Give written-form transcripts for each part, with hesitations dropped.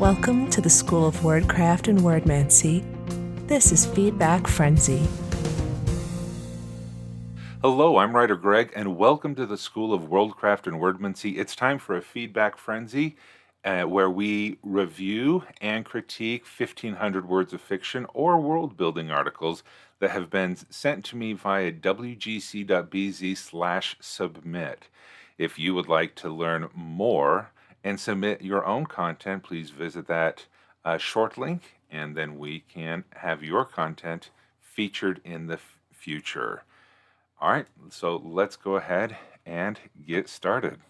Welcome to the School of Wordcraft and Wordmancy. This is Feedback Frenzy. Hello, I'm WriterGreg, and welcome to the School of Worldcraft and Wordmancy. It's time for a Feedback Frenzy where we review and critique 1,500 words of fiction or world-building articles that have been sent to me via wgc.bz/submit. If you would like to learn more and submit your own content, please visit that short link, and then we can have your content featured in the future. All right, so let's go ahead and get started.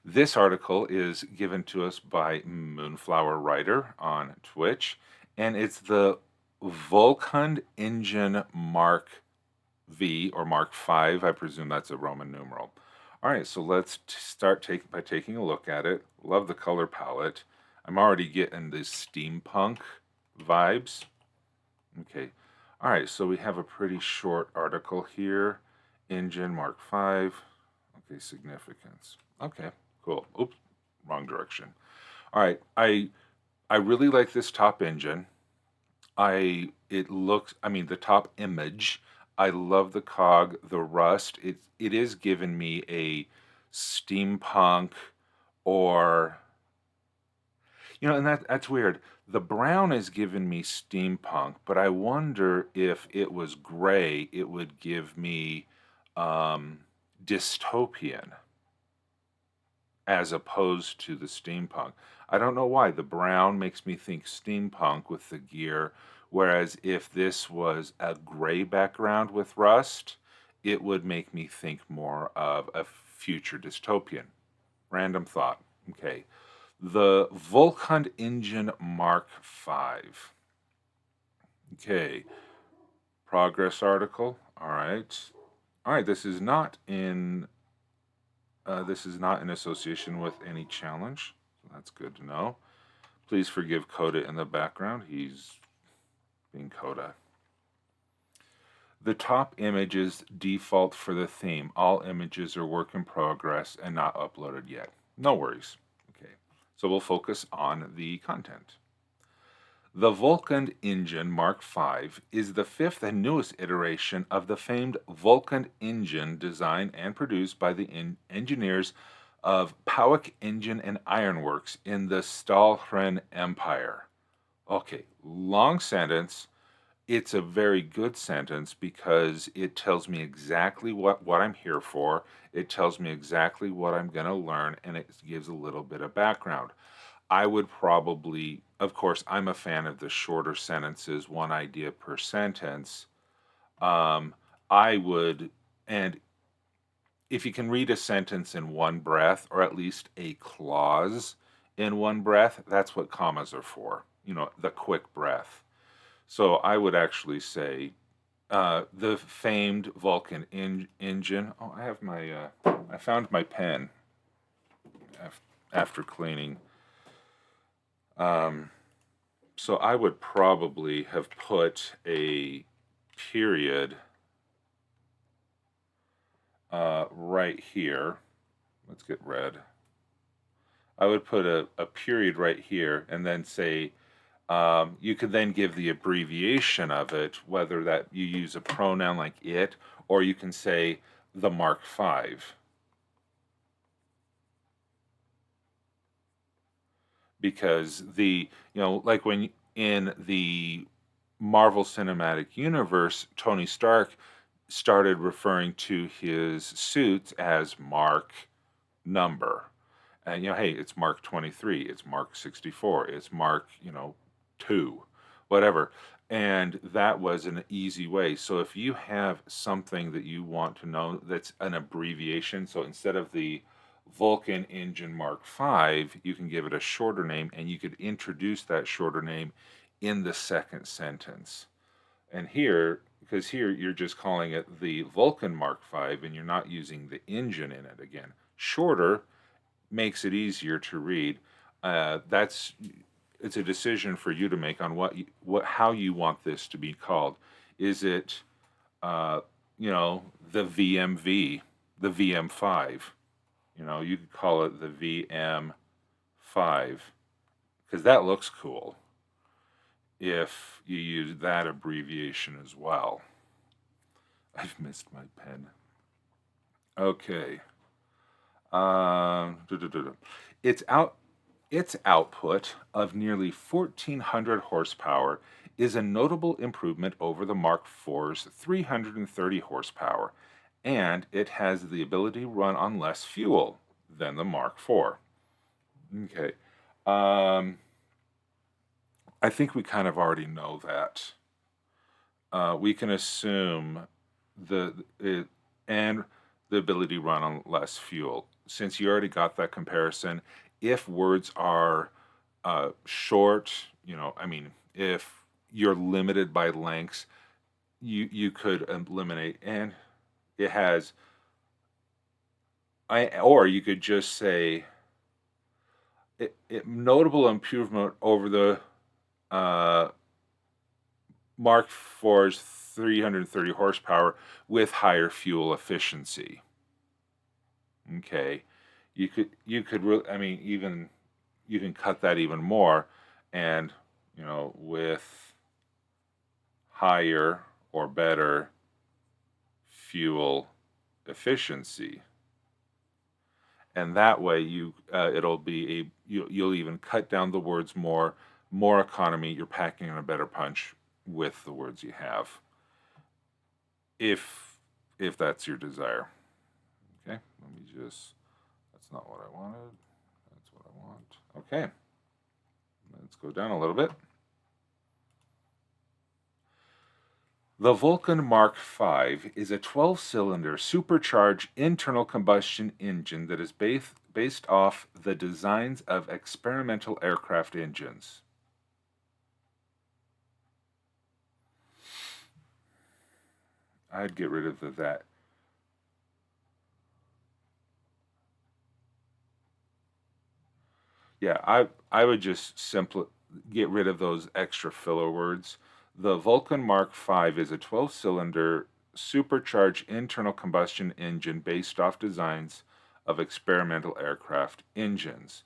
This article is given to us by Moonflower Writer on Twitch, and it's the Volkhund Engine Mark V or Mark V. I presume that's a Roman numeral. All right, so let's start by taking a look at it. Love the color palette. I'm already getting the steampunk vibes. Okay. All right, so we have a pretty short article here. Engine Mark V. Okay, significance. Okay, cool. Oops, wrong direction. All right, I really like this top engine. The top image. I love the cog, the rust. It is giving me a steampunk or and that's weird. The brown is giving me steampunk, but I wonder if it was gray, it would give me dystopian as opposed to the steampunk. I don't know why. The brown makes me think steampunk with the gear, whereas if this was a gray background with rust, it would make me think more of a future dystopian. Random thought. Okay. The Volkhund Engine Mark V. Okay, progress article. All right, This is not in association with any challenge. So that's good to know. Please forgive Coda in the background. He's being Coda. The top image is default for the theme. All images are work in progress and not uploaded yet. No worries. So we'll focus on the content. The Volkhund Engine Mark V is the fifth and newest iteration of the famed Volkhund engine designed and produced by the engineers of Powik Engine and Ironworks in the Stahlhelm Empire. Okay, long sentence. It's a very good sentence because it tells me exactly what I'm here for. It tells me exactly what I'm going to learn, and it gives a little bit of background. I would probably, of course, I'm a fan of the shorter sentences, one idea per sentence. And if you can read a sentence in one breath, or at least a clause in one breath, that's what commas are for, the quick breath. So I would actually say the famed Vulcan engine. Oh, I have I found my pen after cleaning. So I would probably have put a period right here. Let's get red. I would put a period right here and then say, you could then give the abbreviation of it, whether that you use a pronoun like it, or you can say the Mark V. Because like when in the Marvel Cinematic Universe, Tony Stark started referring to his suits as Mark number. And, hey, it's Mark 23, it's Mark 64, it's Mark, 2, whatever. And that was an easy way. So if you have something that you want to know that's an abbreviation, so instead of the Vulcan Engine Mark V, you can give it a shorter name, and you could introduce that shorter name in the second sentence. And because here you're just calling it the Vulcan Mark V, and you're not using the engine in it again. Shorter makes it easier to read. It's a decision for you to make on how you want this to be called. Is it, the VMV, the VM5? You could call it the VM 5, because that looks cool if you use that abbreviation as well. I've missed my pen. Okay. Duh, duh, duh, duh. Its out its output of nearly 1,400 horsepower is a notable improvement over the Mark IV's 330 horsepower, and it has the ability to run on less fuel than the Mark IV. Okay. I think we kind of already know that. We can assume and the ability to run on less fuel. Since you already got that comparison, if words are short, if you're limited by lengths, you could eliminate, and it has. Or you could just say notable improvement over the Mark IV's 330 horsepower with higher fuel efficiency. Okay, you could really, even you can cut that even more, and with higher or better fuel efficiency, and that way it'll be you'll even cut down the words more economy. You're packing in a better punch with the words you have, if that's your desire. Okay, let me just, that's not what I wanted, that's what I want. Okay, let's go down a little bit. The Volkhund Mark V is a 12-cylinder supercharged internal combustion engine that is based off the designs of experimental aircraft engines. I'd get rid of that. Yeah, I would just simply get rid of those extra filler words. The Volkhund Mark V is a 12-cylinder supercharged internal combustion engine based off designs of experimental aircraft engines.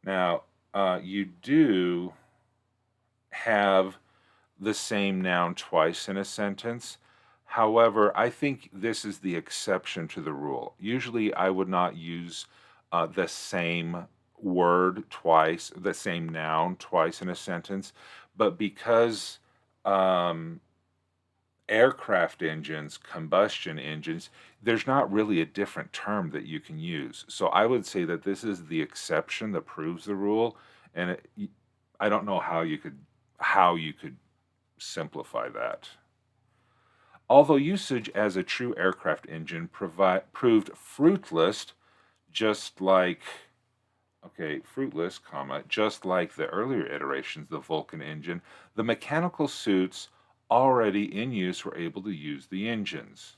Now, you do have the same noun twice in a sentence. However, I think this is the exception to the rule. Usually, I would not use the same word twice, the same noun twice in a sentence, but because aircraft engines, combustion engines, there's not really a different term that you can use. So I would say that this is the exception that proves the rule, and I don't know how you could simplify that. Although usage as a true aircraft engine proved fruitless, just like just like the earlier iterations of the Vulcan engine, the mechanical suits already in use were able to use the engines.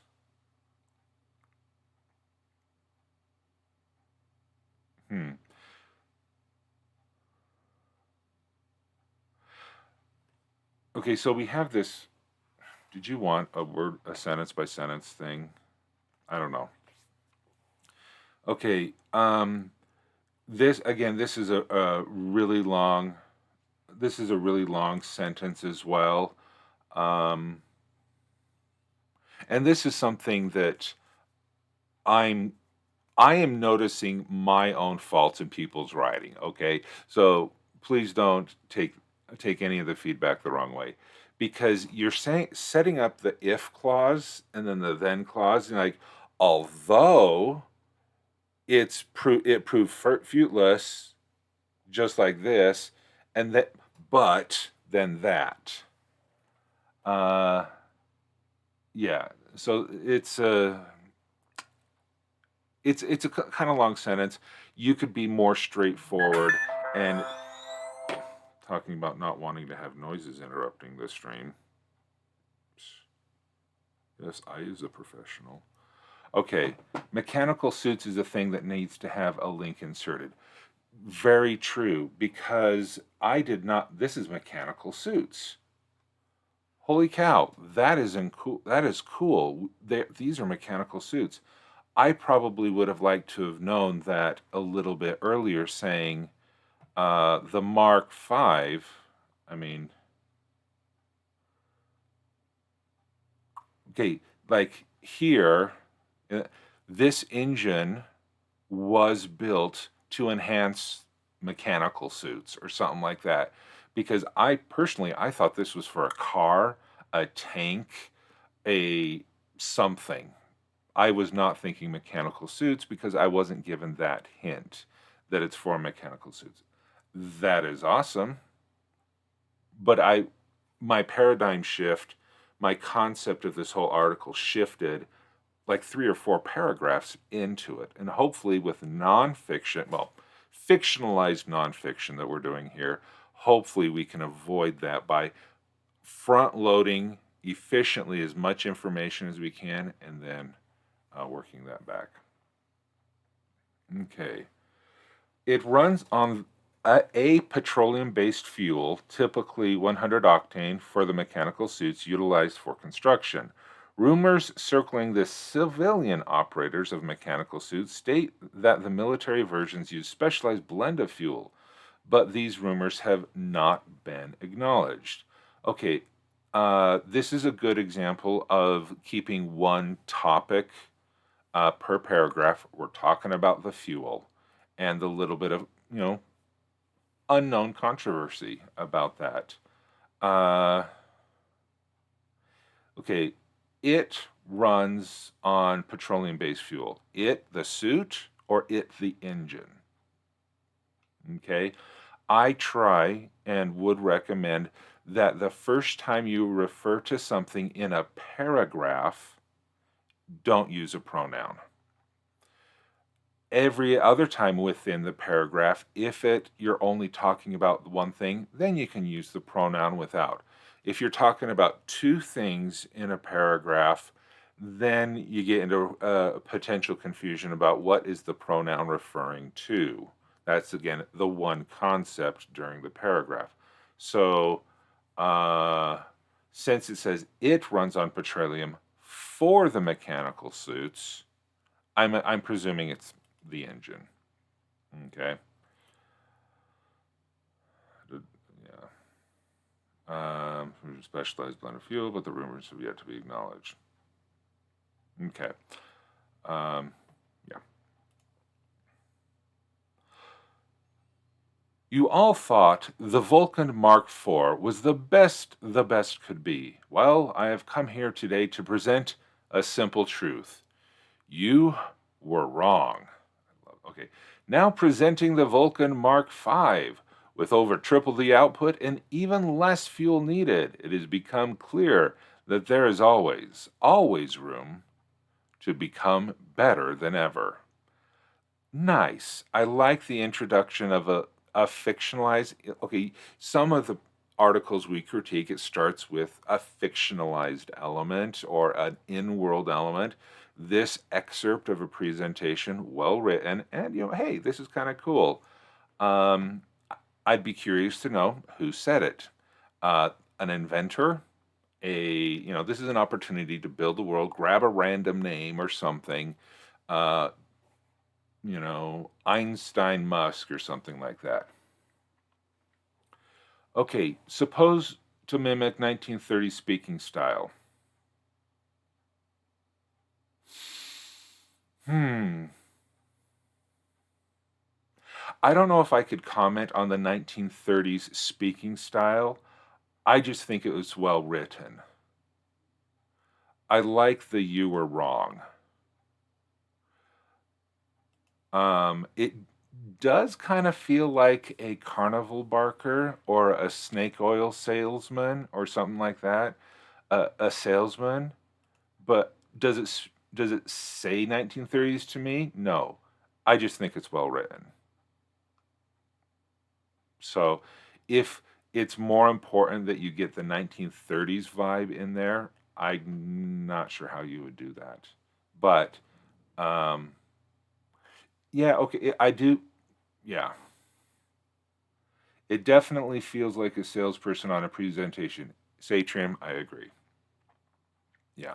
Okay, so we have this. Did you want a sentence by sentence thing? I don't know. Okay, this is a really long. This is a really long sentence as well, and this is something that I am noticing my own faults in people's writing. Okay, so please don't take any of the feedback the wrong way, because you're setting up the if clause and then the then clause, and like, although it proved fruitless, just like this, and that, but then that. Yeah. So it's a kind of long sentence. You could be more straightforward and talking about not wanting to have noises interrupting the stream. Yes, I is a professional. Okay, mechanical suits is a thing that needs to have a link inserted. Very true, because I did not. This is mechanical suits. Holy cow, that is cool. That is cool. These are mechanical suits. I probably would have liked to have known that a little bit earlier, saying The Mark V, I mean, okay, like here, uh, this engine was built to enhance mechanical suits or something like that. Because I personally, I thought this was for a car, a tank, a something. I was not thinking mechanical suits because I wasn't given that hint that it's for mechanical suits. That is awesome. But my paradigm shift, my concept of this whole article shifted like 3 or 4 paragraphs into it. And hopefully with nonfiction, well, fictionalized nonfiction that we're doing here, hopefully we can avoid that by front loading efficiently as much information as we can and then working that back. Okay. It runs on a petroleum-based fuel, typically 100 octane, for the mechanical suits utilized for construction. Rumors circling the civilian operators of mechanical suits state that the military versions use specialized blend of fuel, but these rumors have not been acknowledged. Okay, this is a good example of keeping one topic per paragraph. We're talking about the fuel and the little bit of, unknown controversy about that. Uh, okay, it runs on petroleum-based fuel. It, the suit, or it, the engine. Okay, I try and would recommend that the first time you refer to something in a paragraph, don't use a pronoun. Every other time within the paragraph, if you're only talking about one thing, then you can use the pronoun without. If you're talking about two things in a paragraph, then you get into potential confusion about what is the pronoun referring to. That's, again, the one concept during the paragraph. So, since it says it runs on petroleum for the mechanical suits, I'm presuming it's the engine. Okay. Yeah. Specialized blend of fuel, but the rumors have yet to be acknowledged. Okay. Yeah. You all thought the Volkhund Mark IV was the best could be. Well, I have come here today to present a simple truth. You were wrong. Okay, now presenting the Volkhund Mark V. With over triple the output and even less fuel needed, it has become clear that there is always room to become better than ever. Nice. I like the introduction of a fictionalized. Okay, some of the articles we critique, it starts with a fictionalized element or an in-world element. This excerpt of a presentation, well written, and hey, this is kind of cool. I'd be curious to know who said it. An inventor, this is an opportunity to build the world. Grab a random name or something. Einstein Musk or something like that. Okay, suppose to mimic 1930s speaking style. I don't know if I could comment on the 1930s speaking style. I just think it was well written. I like the "you were wrong." It does kind of feel like a carnival barker or a snake oil salesman or something like that. A salesman, but does it say 1930s to me? No. I just think it's well written. So, if it's more important that you get the 1930s vibe in there, I'm not sure how you would do that. But yeah, okay, I do. Yeah. It definitely feels like a salesperson on a presentation. Say trim, I agree. Yeah.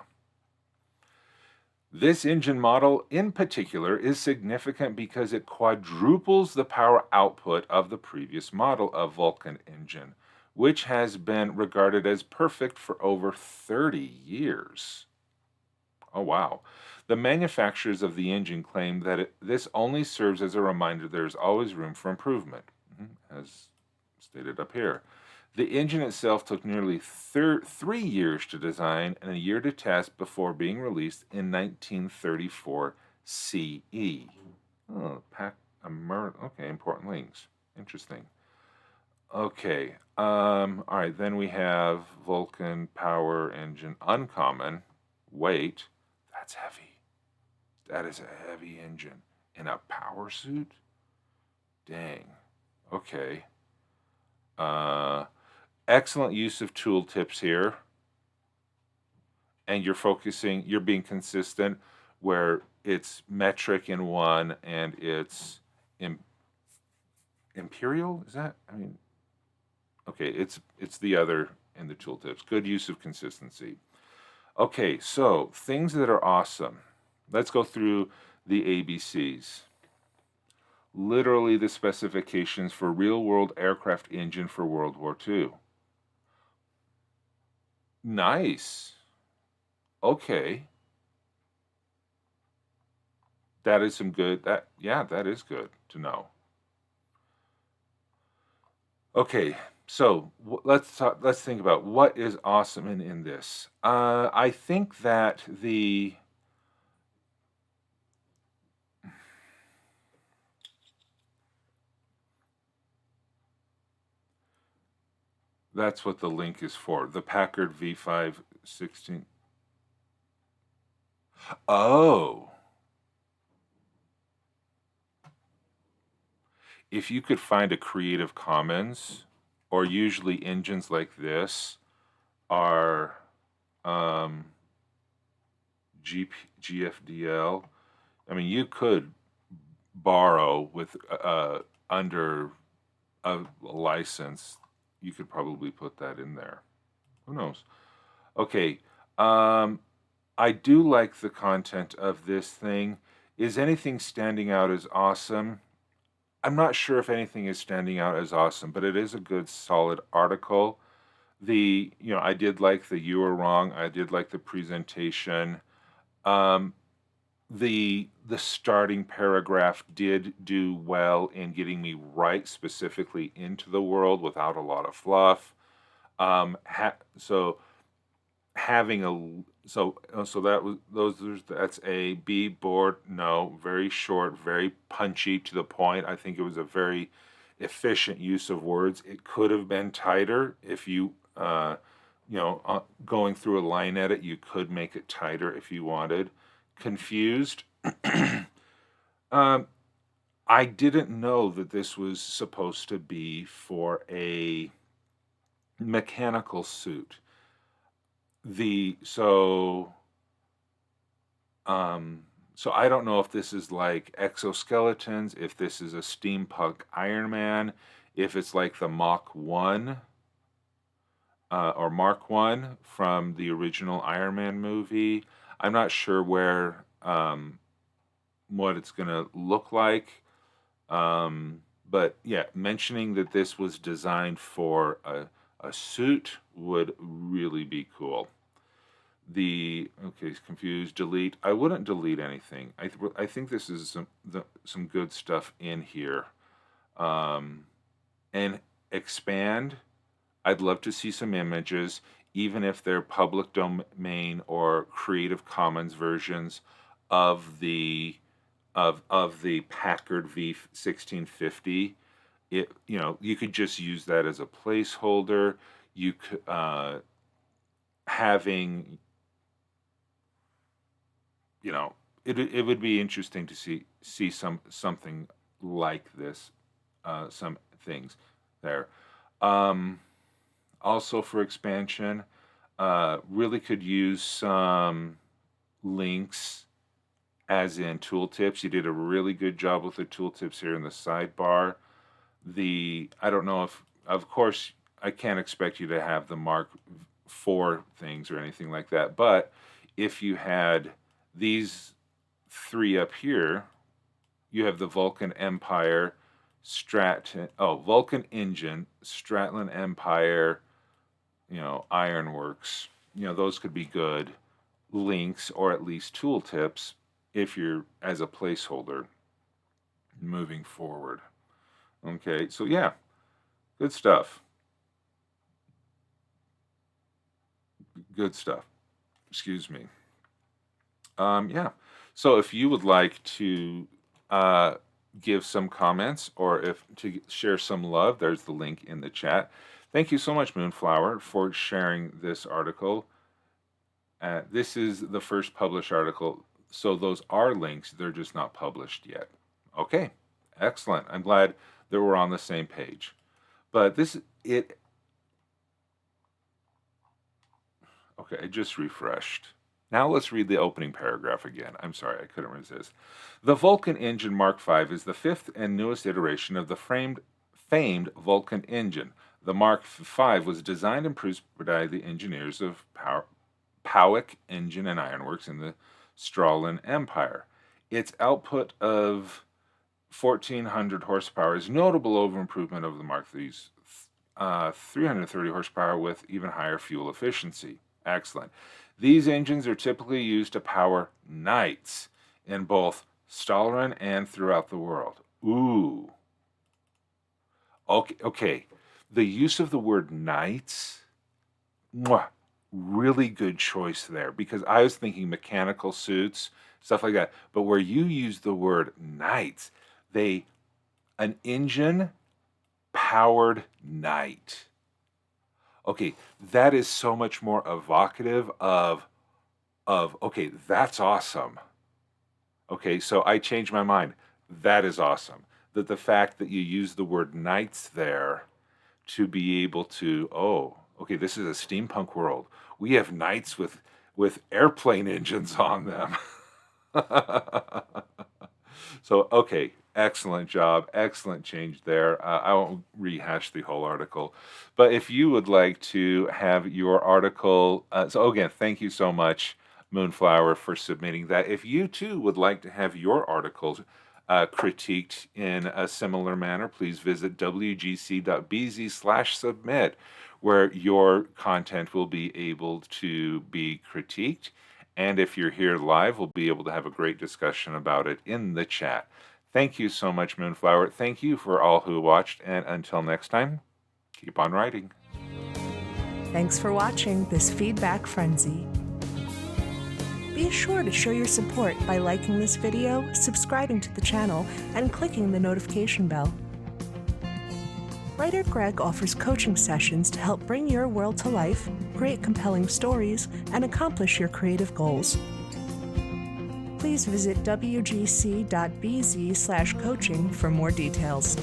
This engine model in particular is significant because it quadruples the power output of the previous model of Volkhund engine, which has been regarded as perfect for over 30 years. Oh, wow. The manufacturers of the engine claim that this only serves as a reminder there is always room for improvement, as stated up here. The engine itself took nearly 3 years to design and a year to test before being released in 1934 CE. Oh, okay, important links. Interesting. Okay. All right, then we have Vulcan Power Engine Uncommon. Weight. That's heavy. That is a heavy engine. In a power suit? Dang. Okay. Excellent use of tooltips here. And you're being consistent where it's metric in one and it's imperial? Is that? I mean, okay, it's the other in the tooltips. Good use of consistency. Okay, so things that are awesome. Let's go through the ABCs. Literally the specifications for real-world aircraft engine for World War II. Nice. Okay. That is some good, that is good to know. Okay, so let's think about what is awesome in this. I think that that's what the link is for. The Packard V516. Oh. If you could find a Creative Commons, or usually engines like this are GFDL. I mean, you could borrow with under a license. You could probably put that in there. Who knows? Okay. I do like the content of this thing. Is anything standing out as awesome? I'm not sure if anything is standing out as awesome, but it is a good, solid article. I did like the "You Were Wrong." I did like the presentation. The starting paragraph did do well in getting me right specifically into the world without a lot of fluff. So having that's a B. Board, no, very short, very punchy, to the point. I think it was a very efficient use of words. It could have been tighter if you going through a line edit, you could make it tighter if you wanted. Confused. I didn't know that this was supposed to be for a mechanical suit. So I don't know if this is like exoskeletons, if this is a steampunk Iron Man, if it's like the Mach 1 or Mark 1 from the original Iron Man movie. I'm not sure what it's going to look like. But yeah, mentioning that this was designed for a suit would really be cool. Confused, delete. I wouldn't delete anything. I think this is some good stuff in here. And expand. I'd love to see some images, even if they're public domain or Creative Commons versions of the Packard V1650. You could just use that as a placeholder. You could having it would be interesting to see something like this, some things there. Also for expansion, really could use some links, as in tooltips. You did a really good job with the tooltips here in the sidebar. I don't know if, of course, I can't expect you to have the Mark IV things or anything like that, but if you had these 3 up here, you have the Vulcan Empire, Vulcan Engine, Stratland Empire, Ironworks. Those could be good links or at least tooltips if you're as a placeholder moving forward. Okay, so yeah, good stuff. Good stuff. Excuse me. Yeah. So if you would like to give some comments or if to share some love, there's the link in the chat. Thank you so much, Moonflower, for sharing this article. This is the first published article, so those are links. They're just not published yet. Okay, excellent. I'm glad that we're on the same page. But okay, I just refreshed. Now let's read the opening paragraph again. I'm sorry, I couldn't resist. The Volkhund Engine Mark V is the fifth and newest iteration of the famed Volkhund engine. The Mark V was designed and produced by the engineers of Powick Engine and Ironworks in the Stratland Empire. Its output of 1,400 horsepower is notable over improvement of the Mark V's 330 horsepower with even higher fuel efficiency. Excellent. These engines are typically used to power knights in both Stratland and throughout the world. Ooh. Okay. The use of the word knights, really good choice there, because I was thinking mechanical suits, stuff like that. But where you use the word knights, an engine powered knight. Okay, that is so much more evocative of okay, that's awesome. Okay, so I changed my mind. That is awesome. That the fact that you use the word knights there to be able to, okay, this is a steampunk world. We have knights with airplane engines on them. So, okay, excellent job. Excellent change there. I won't rehash the whole article. But if you would like to have your article, so again, thank you so much, Moonflower, for submitting that. If you too would like to have your articles critiqued in a similar manner, please visit wgc.bz/submit, where your content will be able to be critiqued. And if you're here live, we'll be able to have a great discussion about it in the chat. Thank you so much, Moonflower. Thank you for all who watched. And until next time, keep on writing. Thanks for watching this Feedback Frenzy. Be sure to show your support by liking this video, subscribing to the channel, and clicking the notification bell. WriterGreg offers coaching sessions to help bring your world to life, create compelling stories, and accomplish your creative goals. Please visit wgc.bz/coaching for more details.